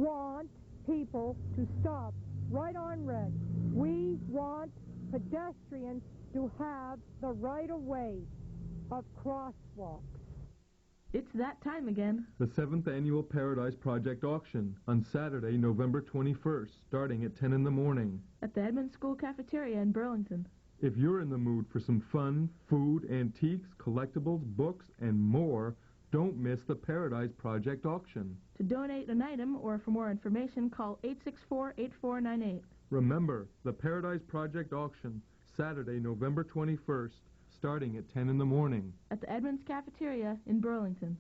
want people to stop right on red. We want pedestrians to have the right-of-way of crosswalks. It's that time again. The 7th Annual Paradise Project Auction on Saturday, November 21st, starting at 10 in the morning. At the Edmonds School Cafeteria in Burlington. If you're in the mood for some fun, food, antiques, collectibles, books, and more, don't miss the Paradise Project Auction. To donate an item or for more information, call 864-8498. Remember, the Paradise Project Auction, Saturday, November 21st, starting at 10 in the morning. At the Edmonds Cafeteria in Burlington.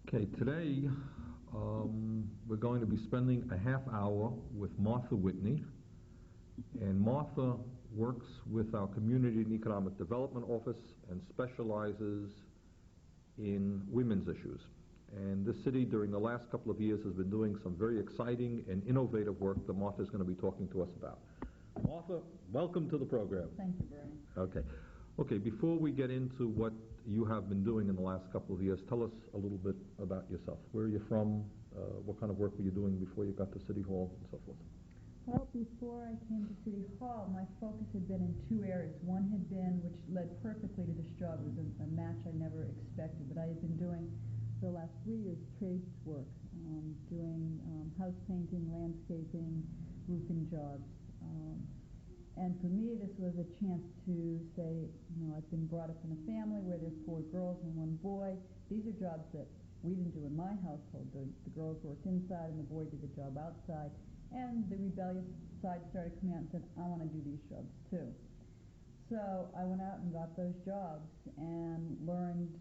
Okay, today we're going to be spending a half hour with Martha Whitney, and Martha works with our Community and Economic Development Office and specializes in women's issues. And this city during the last couple of years has been doing some very exciting and innovative work that Martha is going to be talking to us about. Martha, welcome to the program. Thank you, Bernie. Okay, before we get into what you have been doing in the last couple of years, tell us a little bit about yourself. Where are you from? What kind of work were you doing before you got to City Hall and so forth? Well, before I came to City Hall, my focus had been in two areas. One had been, which led perfectly to this job, it was a match I never expected, but I had been doing for the last 3 years trades work, doing house painting, landscaping, roofing jobs. And for me, this was a chance to say, I've been brought up in a family where there's 4 girls and 1 boy. These are jobs that we didn't do in my household. The girls worked inside and the boy did the job outside. And the rebellious side started coming out and said, I want to do these jobs too. So I went out and got those jobs and learned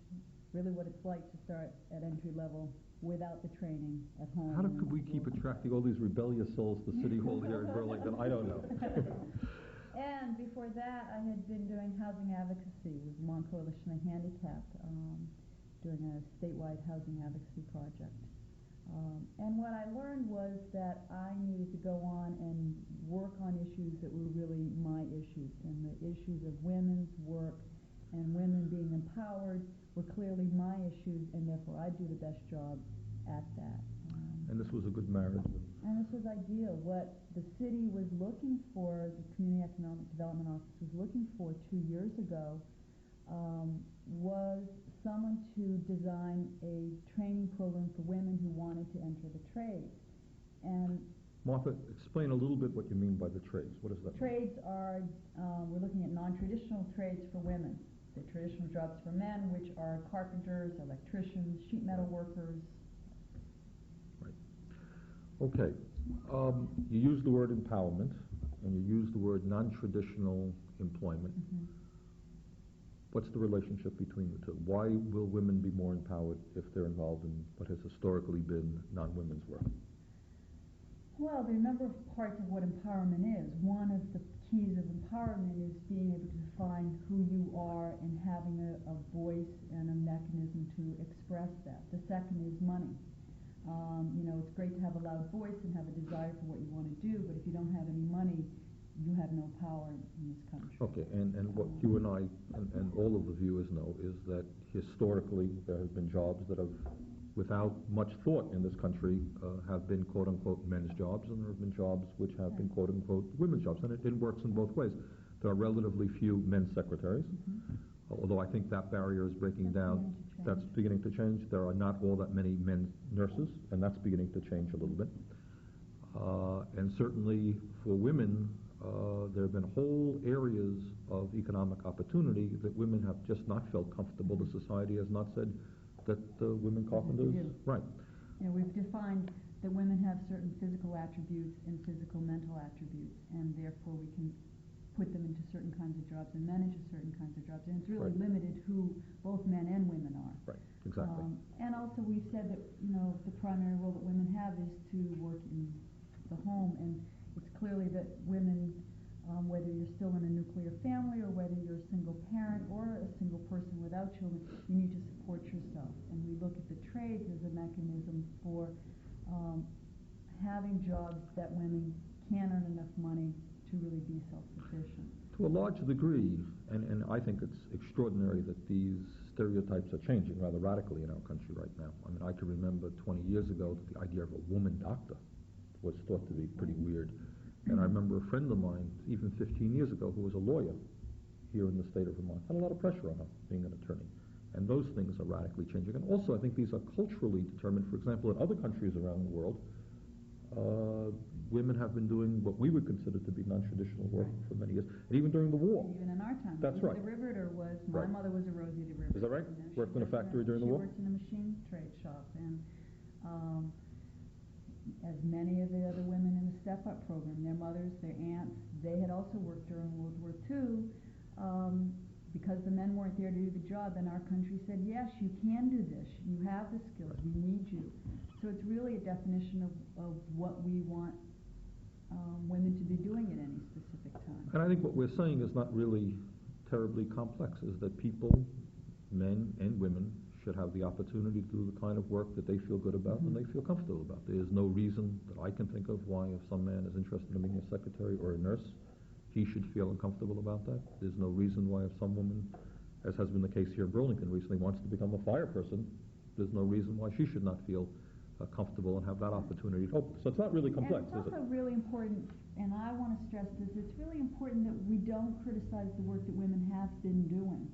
really what it's like to start at entry level without the training at home. How could we keep attracting all these rebellious souls to City Hall here in Burlington? I don't know. And before that, I had been doing housing advocacy with the Vermont Coalition of Handicapped, doing a statewide housing advocacy project. And what I learned was that I needed to go on and work on issues that were really my issues, and the issues of women's work and women being empowered were clearly my issues, and therefore I'd do the best job at that. And this was a good marriage. And this was ideal. What the city was looking for, the Community Economic Development Office was looking for 2 years ago, was someone to design a training program for women who wanted to enter the trades. And Martha, explain a little bit what you mean by the trades. What is that? Trades are, we're looking at non-traditional trades for women. The traditional jobs for men, which are carpenters, electricians, sheet metal workers. Right. Okay. You use the word empowerment, and you use the word non-traditional employment. Mm-hmm. What's the relationship between the two? Why will women be more empowered if they're involved in what has historically been non-women's work? Well, there are a number of parts of what empowerment is. One of the keys of empowerment is being able to define who you are and having a voice and a mechanism to express that. The second is money. It's great to have a loud voice and have a desire for what you want to do, but if you don't have any money, you have no power in this country. Okay, and what you and I and all of the viewers know is that historically there have been jobs that have, without much thought in this country, have been quote-unquote men's jobs, and there have been jobs which have been quote-unquote women's jobs, and it works in both ways. There are relatively few men's secretaries, although I think that barrier is breaking down. That's beginning to change. There are not all that many men's nurses, and that's beginning to change a little bit. And certainly for women, there have been whole areas of economic opportunity that women have just not felt comfortable. The society has not said that women carpenters... Right. We've defined that women have certain physical attributes and physical mental attributes, and therefore we can put them into certain kinds of jobs and men into certain kinds of jobs. And it's really Right. limited who both men and women are. Right, exactly. And also we've said that, the primary role that women have is to work in the home. And it's clearly that women, whether you're still in a nuclear family or whether you're a single parent or a single person without children, you need to support yourself. And we look at the trades as a mechanism for having jobs that women can earn enough money to really be self-sufficient. To a large degree, and I think it's extraordinary that these stereotypes are changing rather radically in our country right now. I mean, I can remember 20 years ago that the idea of a woman doctor was thought to be pretty weird. And I remember a friend of mine, even 15 years ago, who was a lawyer here in the state of Vermont, had a lot of pressure on her being an attorney. And those things are radically changing. And also, I think these are culturally determined. For example, in other countries around the world, women have been doing what we would consider to be non-traditional work for many years, and even during the war. Even in our time. That's right. The riveter was, my mother was a Rosie the Riveter. Is that right? Worked in a factory during the war? She worked in a machine trade shop, and as many of the other women in the step-up program, their mothers, their aunts, they had also worked during World War II, because the men weren't there to do the job, and our country said, yes, you can do this, you have the skills, we need you. So it's really a definition of what we want women to be doing at any specific time. And I think what we're saying is not really terribly complex, is that people, men and women, should have the opportunity to do the kind of work that they feel good about and they feel comfortable about. There is no reason that I can think of why if some man is interested in being a secretary or a nurse, he should feel uncomfortable about that. There's no reason why if some woman, as has been the case here in Burlington recently, wants to become a fire person, there's no reason why she should not feel comfortable and have that opportunity to open. So it's not really complex, and it's also really important, and I want to stress this, it's really important that we don't criticize the work that women have been doing.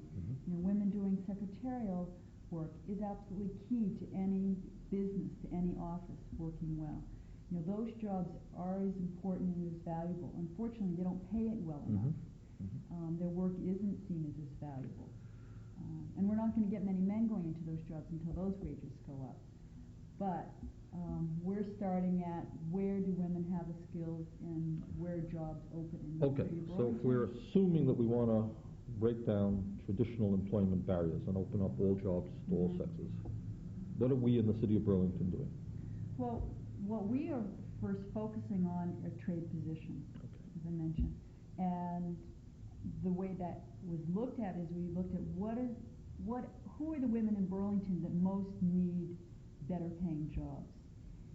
Women doing secretarial work is absolutely key to any business, to any office working well. Those jobs are as important and as valuable. Unfortunately, they don't pay it well enough. Their work isn't seen as valuable. And we're not going to get many men going into those jobs until those wages go up. But we're starting at where do women have the skills and where are jobs open in the city of Burlington. So if we're assuming that we want to break down traditional employment barriers and open up all jobs to all sexes, what are we in the city of Burlington doing? Well, what we are first focusing on are trade positions, as I mentioned. And the way that was looked at is we looked at who are the women in Burlington that most need better paying jobs.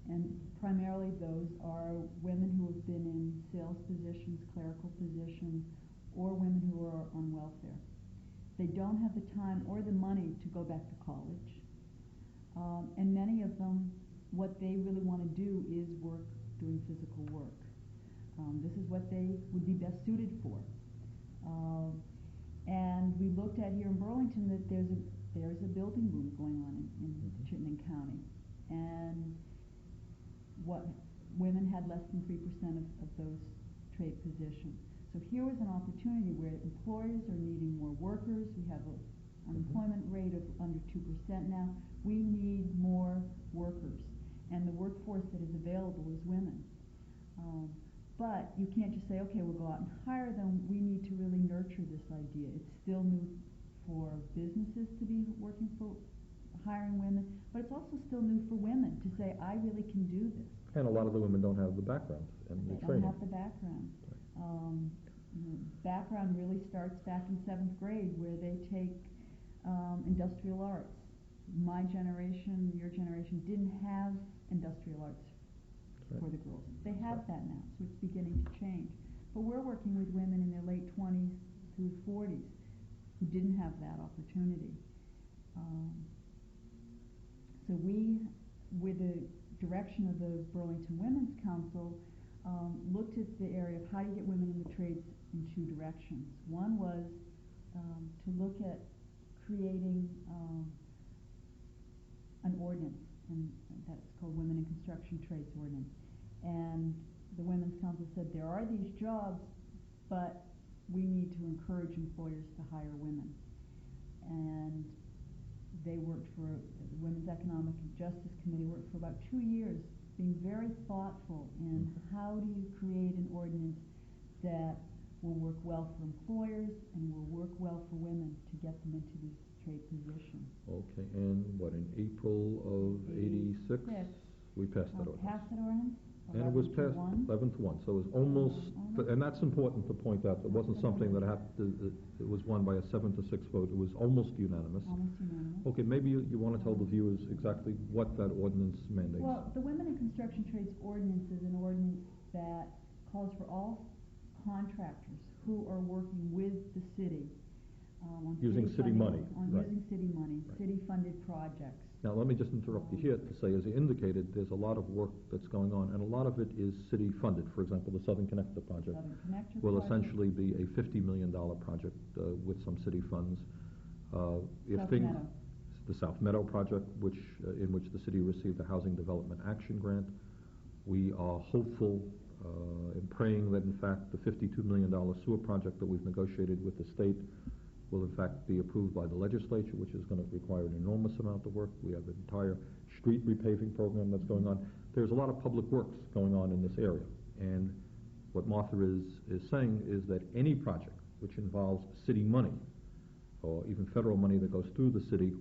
And primarily those are women who have been in sales positions, clerical positions, or women who are on welfare. They don't have the time or the money to go back to college. And many of them, what they really want to do is work doing physical work. This is what they would be best suited for. And we looked at here in Burlington that there's a building boom going on in Chittenden County. And women had less than 3% of those trade positions. So here was an opportunity where employers are needing more workers. We have an unemployment rate of under 2% now. We need more workers. And the workforce that is available is women. But you can't just say, okay, we'll go out and hire them. We need to really nurture this idea. It's still new for businesses to be working for hiring women, but it's also still new for women to say, I really can do this. And a lot of the women don't have the background and the training. They don't have the background. Background really starts back in 7th grade where they take industrial arts. My generation, your generation, didn't have industrial arts for the girls. They have that now, so it's beginning to change. But we're working with women in their late 20s through 40s who didn't have that opportunity. So we, with the direction of the Burlington Women's Council, looked at the area of how do you get women in the trades in 2 directions. One was to look at creating an ordinance, and that's called Women in Construction Trades Ordinance. And the Women's Council said there are these jobs, but we need to encourage employers to hire women. And they worked for, the Women's Economic Justice Committee worked for about 2 years, being very thoughtful in how do you create an ordinance that will work well for employers and will work well for women to get them into these trade positions. Okay, and what, in April of '86, we passed that ordinance? Passed that ordinance. And it was passed 11 to 1, so it was almost, and that's important to point out, it wasn't something that it was won by a 7 to 6 vote, it was almost unanimous. Almost unanimous. Okay, maybe you want to tell the viewers exactly what that ordinance mandates. Well, the Women in Construction Trades Ordinance is an ordinance that calls for all contractors who are working with the city on using city money. Using city money, city-funded projects. Now, let me just interrupt you here to say, as you indicated, there's a lot of work that's going on, and a lot of it is city-funded. For example, the Southern Connector project will essentially be a $50 million project with some city funds. The South Meadow project, in which the city received a Housing Development Action Grant. We are hopeful and praying that, in fact, the $52 million sewer project that we've negotiated with the state will in fact be approved by the legislature, which is going to require an enormous amount of work. We have an entire street repaving program that's going on. There's a lot of public works going on in this area. And what Martha is saying is that any project which involves city money, or even federal money that goes through the city,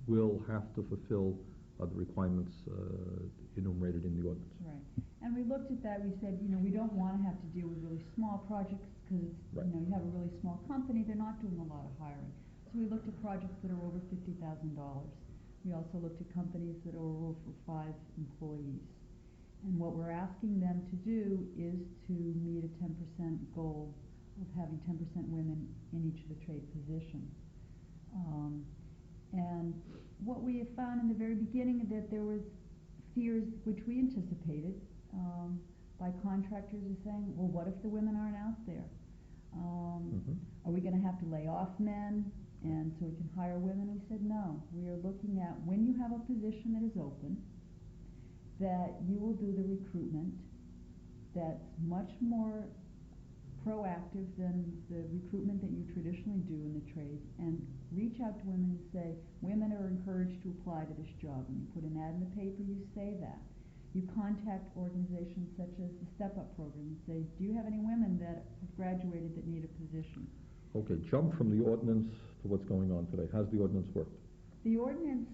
will have to fulfill the requirements enumerated in the ordinance. Right. And we looked at that, we said, we don't want to have to deal with really small projects because, you have a really small company, they're not doing a lot of hiring. So we looked at projects that are over $50,000. We also looked at companies that are over 5 employees. And what we're asking them to do is to meet a 10% goal of having 10% women in each of the trade positions. And what we have found in the very beginning is that there was fears, which we anticipated, by contractors who are saying, well, what if the women aren't out there? Are we going to have to lay off men and so we can hire women? We said no. We are looking at when you have a position that is open, that you will do the recruitment that's much more proactive than the recruitment that you traditionally do in the trades, and reach out to women and say, women are encouraged to apply to this job. When you put an ad in the paper, you say that. You contact organizations such as the Step Up program and say, do you have any women that have graduated that need a position? Okay, jump from the ordinance to what's going on today. How's the ordinance worked? The ordinance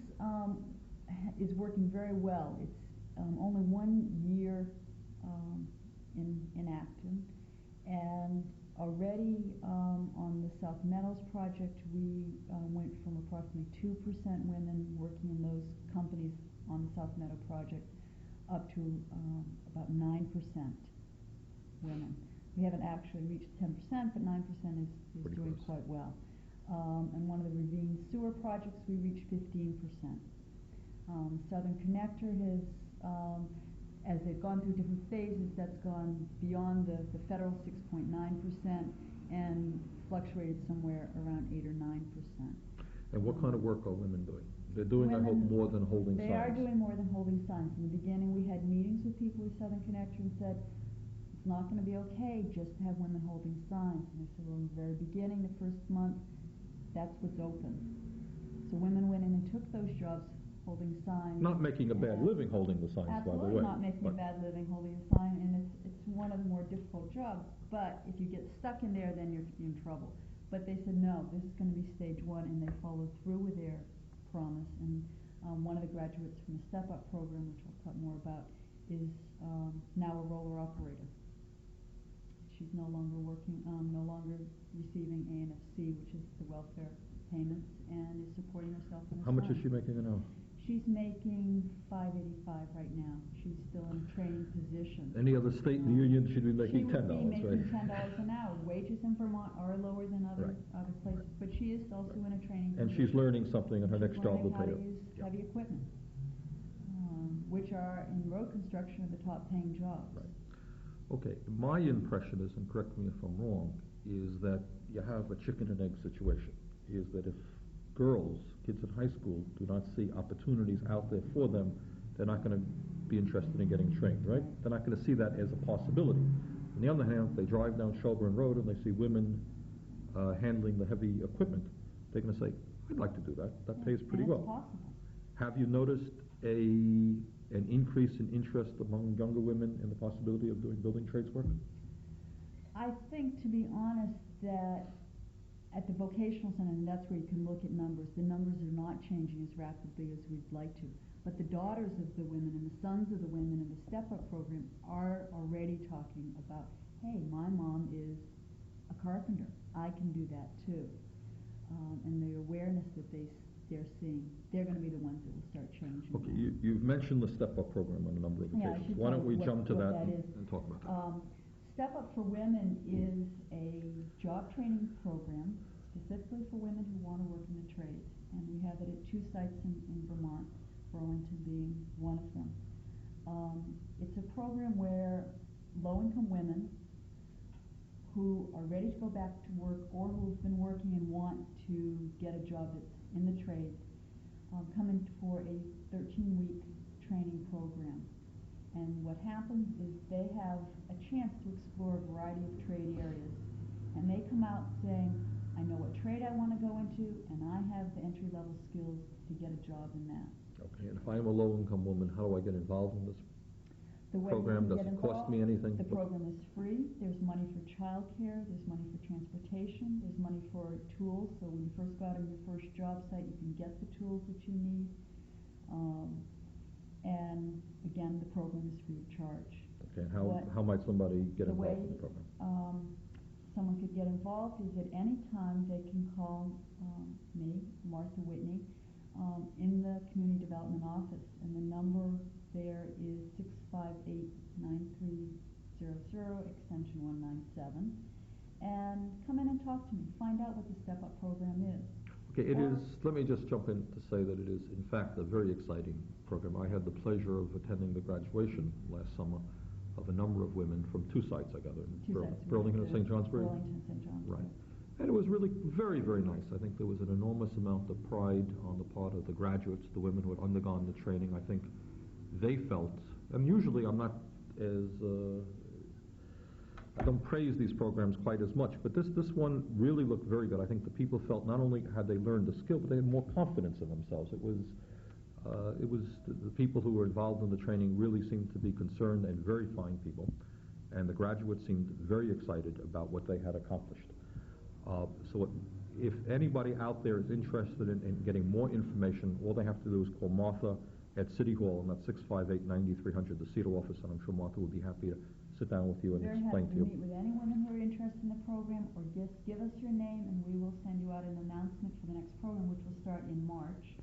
is working very well. It's only 1 year in action, and already on the South Meadows project, we went from approximately 2% women working in those companies on the South Meadow project up to about 9% women. We haven't actually reached 10%, but 9% is doing close. quite well. And one of the Ravine sewer projects, we reached 15%. Southern Connector has, as they've gone through different phases, that's gone beyond the federal 6.9% and fluctuated somewhere around 8 or 9%. And what kind of work are women doing? They're doing, I hope, more than holding signs. They are doing more than holding signs. In the beginning, we had meetings with people with Southern Connector and said, it's not going to be okay just to have women holding signs. And they said, well, in the very beginning, the first month, that's what's open. So women went in and took those jobs holding signs. Not making a bad living holding the signs, by the way. Absolutely not making a bad living holding a sign, and it's one of the more difficult jobs. But if you get stuck in there, then you're in trouble. But they said, no, this is going to be stage 1, and they followed through with their promise. And one of the graduates from the Step Up program, which I'll talk more about, is now a roller operator. She's no longer working, no longer receiving ANFC, which is the welfare payments, and is supporting herself and her How much son. is she making an hour? She's making $5.85 right now. She's still in a training position. Any other state in the union should be making $10, She would be making right? $10 an hour. Wages in Vermont are lower than other places, but she is also in a training And position. she's learning something, and her next job will pay her. She's learning how to use heavy equipment, which are, in road construction, are the top paying jobs. Right. Okay, my impression is, and correct me if I'm wrong, is that you have a chicken and egg situation. Is that if kids in high school, do not see opportunities out there for them, they're not going to be interested in getting trained, right? They're not going to see that as a possibility. On the other hand, if they drive down Shelburne Road and they see women handling the heavy equipment, they're going to say, I'd like to do that. That pays pretty well. Possible. Have you noticed an increase in interest among younger women in the possibility of doing building trades work? I think, to be honest, that at the vocational center, and that's where you can look at numbers, the numbers are not changing as rapidly as we'd like to. But the daughters of the women and the sons of the women in the step-up program are already talking about, hey, my mom is a carpenter. I can do that too. And the awareness that they're seeing, they're going to be the ones that will start changing. Okay, you've mentioned the step-up program on a number of occasions. Why don't we jump to that and talk about that? Step Up for Women is a job training program specifically for women who want to work in the trades. And we have it at 2 sites in Vermont, Burlington being one of them. It's a program where low-income women who are ready to go back to work or who've been working and want to get a job that's in the trades come in for a 13-week training program. And what happens is they have a chance to explore a variety of trade areas. And they come out saying, I know what trade I want to go into, and I have the entry-level skills to get a job in that. Okay, and if I'm a low-income woman, how do I get involved in this program? Does it cost me anything? The program is free. There's money for childcare. There's money for transportation. There's money for tools. So when you first go out on your first job site, you can get the tools that you need. And again, the program is free of charge. Okay, and how might somebody get involved in the program? Someone could get involved is at any time they can call me, Martha Whitney, in the Community Development Office. And the number there is 658-9300, extension 197. And come in and talk to me. Find out what the Step Up program is. Okay, let me just jump in to say that it is, in fact, a very exciting program. I had the pleasure of attending the graduation last summer of a number of women from 2 sites, I gather, Burlington and St. Johnsbury? Burlington and St. Johnsbury. Right. And it was really very, very nice. I think there was an enormous amount of pride on the part of the graduates, the women who had undergone the training. I think they felt, and usually I'm not as, I don't praise these programs quite as much, but this one really looked very good. I think the people felt not only had they learned the skill, but they had more confidence in themselves. It was the people who were involved in the training really seemed to be concerned and very fine people, and the graduates seemed very excited about what they had accomplished. So if anybody out there is interested in getting more information, all they have to do is call Martha at City Hall, and that's 658-9300, the CEDO office, and I'm sure Martha would be happy to sit down with you and explain to you. Very happy to meet with any women who are interested in the program, or just give us your name and we will send you out an announcement for the next program, which will start in March.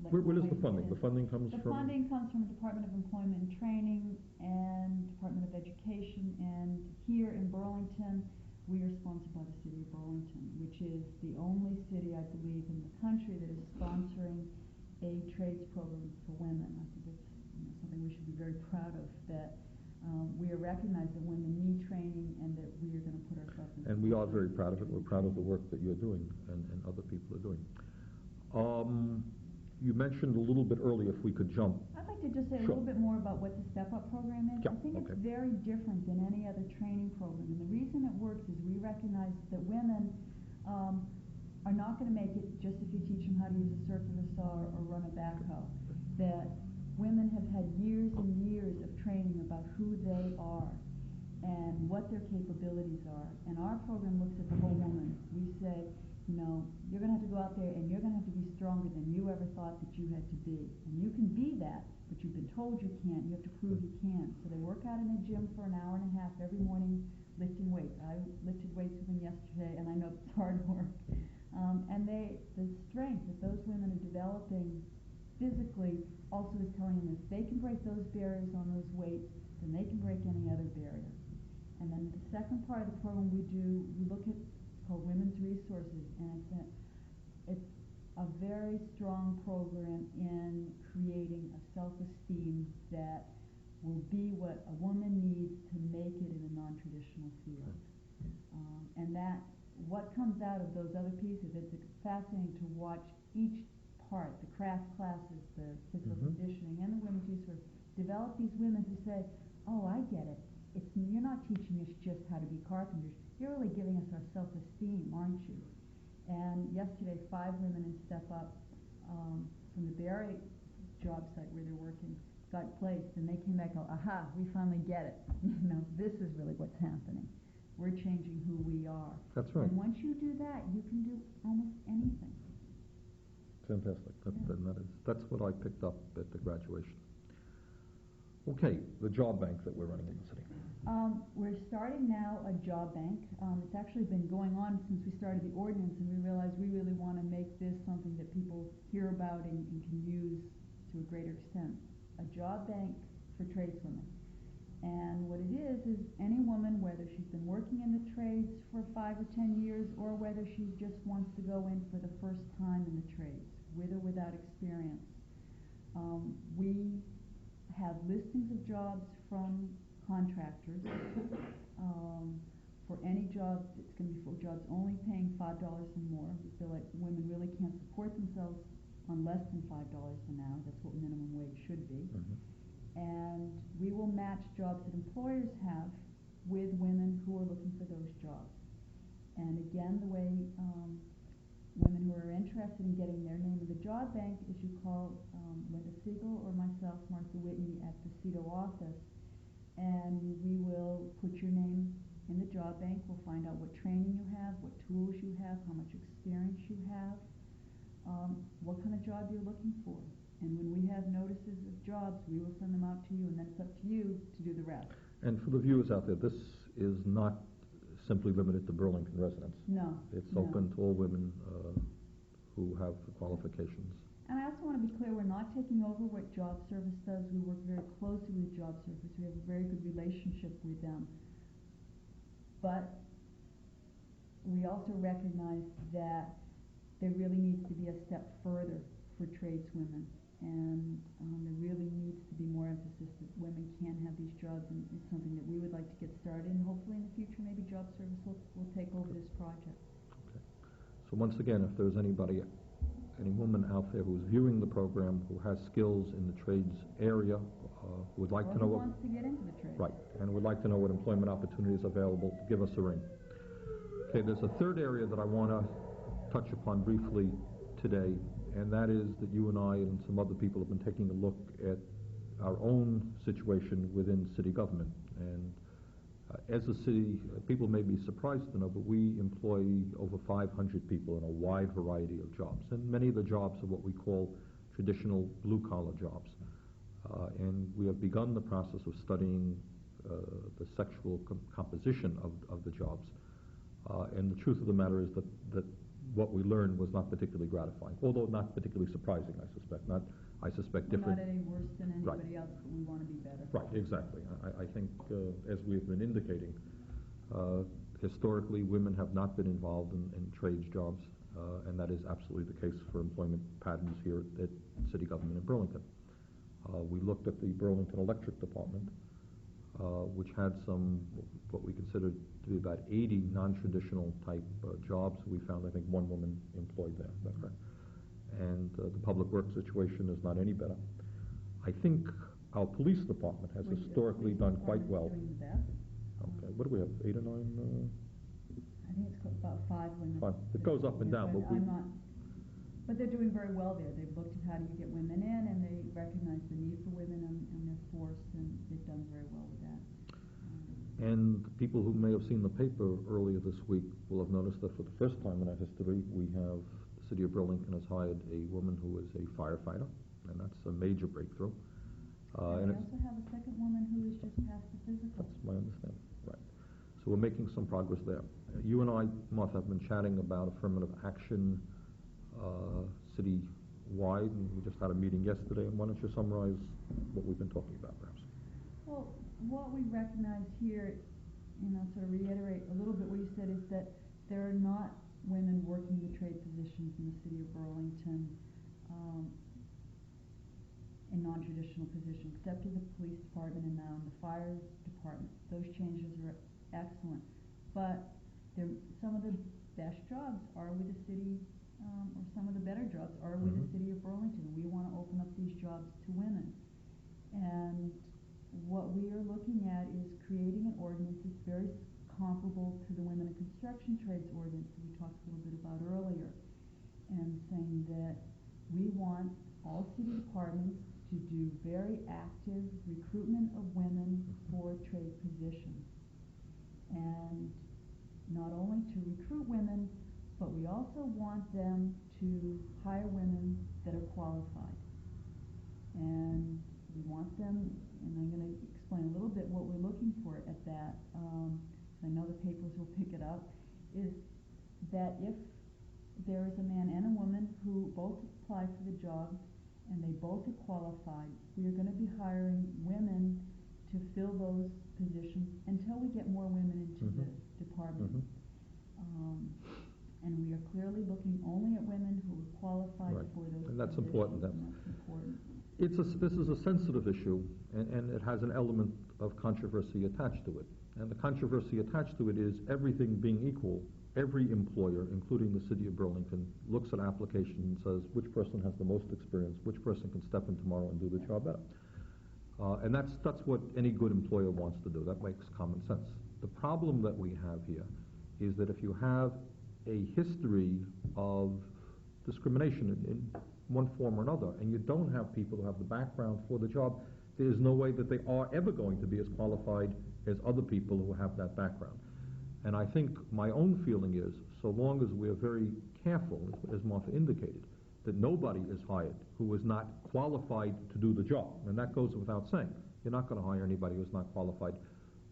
Where does the funding? The funding comes from? The funding comes from the Department of Employment and Training and Department of Education, and here in Burlington, we are sponsored by the City of Burlington, which is the only city, I believe, in the country that is sponsoring a trades program for women. I think it's something we should be very proud of, that we are recognized that women need training and that we are going to put ourselves in. And we are very proud of it. We're proud of the work that you're doing and other people are doing. You mentioned a little bit earlier, if we could jump. I'd like to just say a little bit more about what the Step Up program is. Yeah, I think it's very different than any other training program. And the reason it works is we recognize that women are not going to make it just if you teach them how to use a circular saw or run a backhoe. That women have had years and years of training about who they are and what their capabilities are. And our program looks at the whole woman. We say, you're going to have to go out there and you're going to have to be stronger than you ever thought that you had to be. And you can be that, but you've been told you can't. You have to prove you can. So they work out in a gym for an hour and a half every morning lifting weights. I lifted weights with them yesterday, and I know it's hard work. And the strength that those women are developing physically also is telling them if they can break those barriers on those weights, then they can break any other barrier. And then the second part of the program we look at, it's called Women's Resources, and it's a very strong program in creating a self-esteem that will be what a woman needs to make it in a non-traditional field. And that, what comes out of those other pieces, it's fascinating to watch each part, the craft classes, the physical conditioning, and the women's resource, develop these women who say, oh, I get it. You're not teaching us just how to be carpenters. You're really giving us our self-esteem, aren't you? And yesterday, 5 women in Step Up from the Barry job site where they're working got placed, and they came back and go, aha, we finally get it. This is really what's happening. We're changing who we are. That's right. And once you do that, you can do almost anything. Fantastic. Yeah. That's what I picked up at the graduation. Okay, the job bank that we're running in the city. We're starting now a job bank. It's actually been going on since we started the ordinance, and we realized we really want to make this something that people hear about and can use to a greater extent. A job bank for tradeswomen. And what it is any woman, whether she's been working in the trades for 5 or 10 years, or whether she just wants to go in for the first time in the trades, with or without experience. We have listings of jobs from contractors. For any job, it's going to be for jobs only paying $5 and more. We feel like women really can't support themselves on less than $5 an hour. That's what minimum wage should be. Mm-hmm. And we will match jobs that employers have with women who are looking for those jobs. And again, the way women who are interested in getting their name in the job bank is you call Linda Siegel or myself, Martha Whitney, at the CEDO office, and we will put your name in the job bank. We'll find out what training you have, what tools you have, how much experience you have, what kind of job you're looking for. And when we have notices of jobs, we will send them out to you, and then it's up to you to do the rest. And for the viewers out there, this is not simply limited to Burlington residents. No. It's open to all women who have the qualifications. And I also want to be clear, we're not taking over what Job Service does. We work very closely with Job Service. We have a very good relationship with them. But we also recognize that there really needs to be a step further for tradeswomen. And there really needs to be more emphasis that women can have these jobs, and it's something that we would like to get started. And hopefully in the future, maybe Job Service will take over this project. Okay. So once again, if there's any woman out there who's viewing the program who has skills in the trades area, would like to know what wants to get into the trades. Right, and would like to know what employment opportunities are available, give us a ring. Okay, there's a third area that I want to touch upon briefly today, and that is that you and I and some other people have been taking a look at our own situation within city government. And as a city, people may be surprised to know, but we employ over 500 people in a wide variety of jobs. And many of the jobs are what we call traditional blue-collar jobs. And we have begun the process of studying the sexual composition of the jobs. And the truth of the matter is that what we learned was not particularly gratifying, although not particularly surprising, I suspect. I suspect different. Not any worse than anybody else, but we want to be better. Right, exactly. I think, as we've been indicating, historically women have not been involved in trades jobs, and that is absolutely the case for employment patterns here at city government in Burlington. We looked at the Burlington Electric Department, which had some, what we considered to be about 80 non-traditional type jobs. We found, I think, one woman employed there. Is that correct? And the public works situation is not any better. I think our police department has historically done quite well. Doing the best. Okay, what do we have, 8 or 9? I think it's about 5 women. 5. It goes up and down, but they're doing very well there. They've looked at how do you get women in, and they recognize the need for women in their force, and they've done very well with that. And people who may have seen the paper earlier this week will have noticed that for the first time in our history, we have the city of Burlington has hired a woman who is a firefighter, and that's a major breakthrough. And we also have a second woman who has just passed the physical. That's my understanding, right. So we're making some progress there. You and I, Martha, have been chatting about affirmative action city-wide, and we just had a meeting yesterday. And why don't you summarize what we've been talking about, perhaps? Well, what we recognize here, sort of reiterate a little bit what you said, is that there are not women working the trade positions in the city of Burlington in non-traditional positions, except in the police department and now in the fire department. Those changes are excellent. But some of the best jobs are with the city, or some of the better jobs are with the city of Burlington. We want to open up these jobs to women. And what we are looking at is creating an ordinance that's very comparable to the Women in Construction Trades ordinance that we talked a little bit about earlier, and saying that we want all city departments to do very active recruitment of women for trade positions. And not only to recruit women, but we also want them to hire women that are qualified. And we want them, and I'm going to explain a little bit what we're looking for at that, I know the papers will pick it up, is that if there is a man and a woman who both apply for the job and they both are qualified, we are going to be hiring women to fill those positions until we get more women into the department. And we are clearly looking only at women who are qualified for those and that's positions. important. And that's important. This is a sensitive issue, and it has an element of controversy attached to it. And the controversy attached to it is, everything being equal, every employer, including the city of Burlington, looks at applications and says, which person has the most experience, which person can step in tomorrow and do the job better. And that's what any good employer wants to do. That makes common sense. The problem that we have here is that if you have a history of discrimination in one form or another, and you don't have people who have the background for the job, there is no way that they are ever going to be as qualified as other people who have that background. And I think my own feeling is, so long as we're very careful, as Martha indicated, that nobody is hired who is not qualified to do the job, and that goes without saying. You're not going to hire anybody who's not qualified.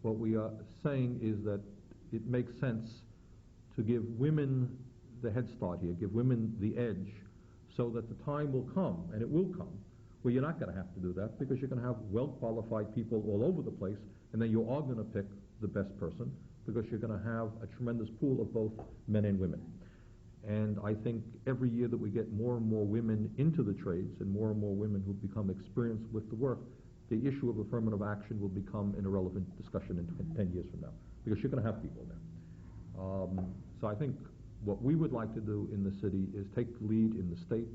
What we are saying is that it makes sense to give women the head start here, give women the edge, so that the time will come, and it will come, where you're not going to have to do that, because you're going to have well-qualified people all over the place, and then you are going to pick the best person, because you're going to have a tremendous pool of both men and women. And I think every year that we get more and more women into the trades, and more women who become experienced with the work, the issue of affirmative action will become an irrelevant discussion in 10 years from now, because you're going to have people there. So I think what we would like to do in the city is take the lead in the state,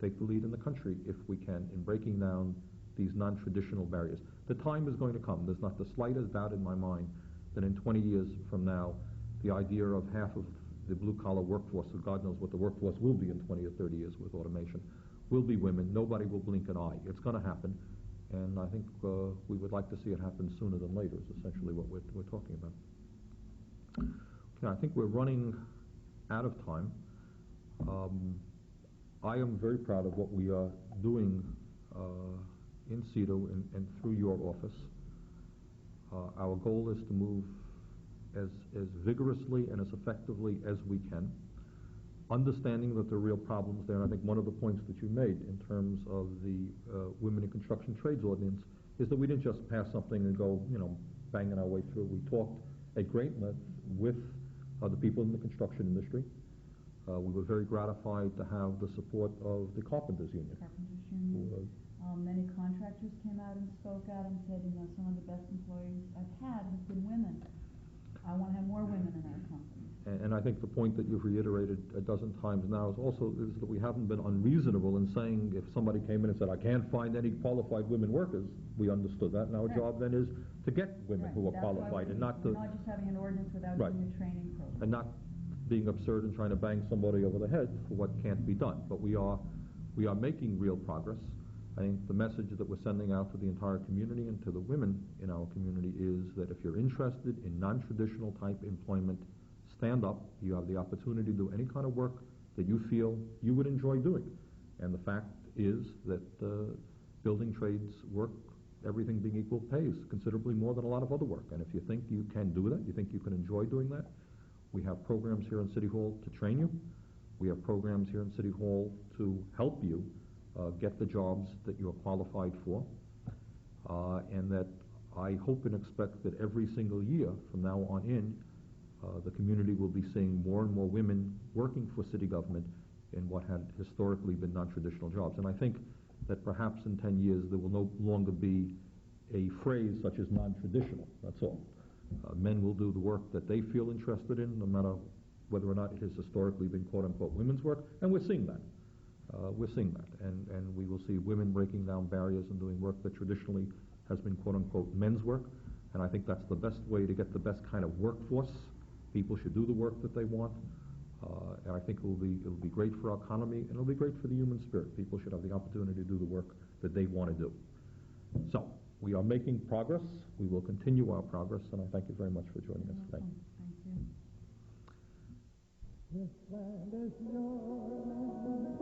take the lead in the country, if we can, in breaking down these non-traditional barriers. The time is going to come. There's not the slightest doubt in my mind that in 20 years from now, the idea of half of the blue-collar workforce, or God knows what the workforce will be in 20 or 30 years with automation, will be women. Nobody will blink an eye. It's going to happen. And I think we would like to see it happen sooner than later, is essentially what we're talking about. Okay, I think we're running out of time. I am very proud of what we are doing in CEDO and through your office. Our goal is to move as vigorously and as effectively as we can, understanding that there are real problems there. And I think one of the points that you made in terms of the Women in Construction Trades Ordinance is that we didn't just pass something and go, banging our way through. We talked at great length with the people in the construction industry. We were very gratified to have the support of the Carpenters Union. Many contractors came out and spoke out and said, some of the best employees I've had have been women. I want to have more women in our company. And I think the point that you've reiterated a dozen times now is that we haven't been unreasonable in saying, if somebody came in and said, I can't find any qualified women workers, we understood that. And our job then is to get women who are qualified, and not just having an ordinance without doing a training program. And not being absurd and trying to bang somebody over the head for what can't be done. But we are making real progress. I think the message that we're sending out to the entire community and to the women in our community is that if you're interested in non-traditional type employment, stand up. You have the opportunity to do any kind of work that you feel you would enjoy doing. And the fact is that building trades work, everything being equal, pays considerably more than a lot of other work. And if you think you can do that, you think you can enjoy doing that, we have programs here in City Hall to train you. We have programs here in City Hall to help you get the jobs that you're qualified for. And that I hope and expect that every single year from now on in, the community will be seeing more and more women working for city government in what had historically been non-traditional jobs. And I think that perhaps in 10 years there will no longer be a phrase such as non-traditional. That's all. Men will do the work that they feel interested in, no matter whether or not it has historically been quote-unquote women's work, and we're seeing that. And we will see women breaking down barriers and doing work that traditionally has been quote-unquote men's work, and I think that's the best way to get the best kind of workforce. People should do the work that they want, and I think it'll be great for our economy, and it'll be great for the human spirit. People should have the opportunity to do the work that they want to do. So, we are making progress. We will continue our progress, and I thank you very much for joining us today. Thank you. This land is your land.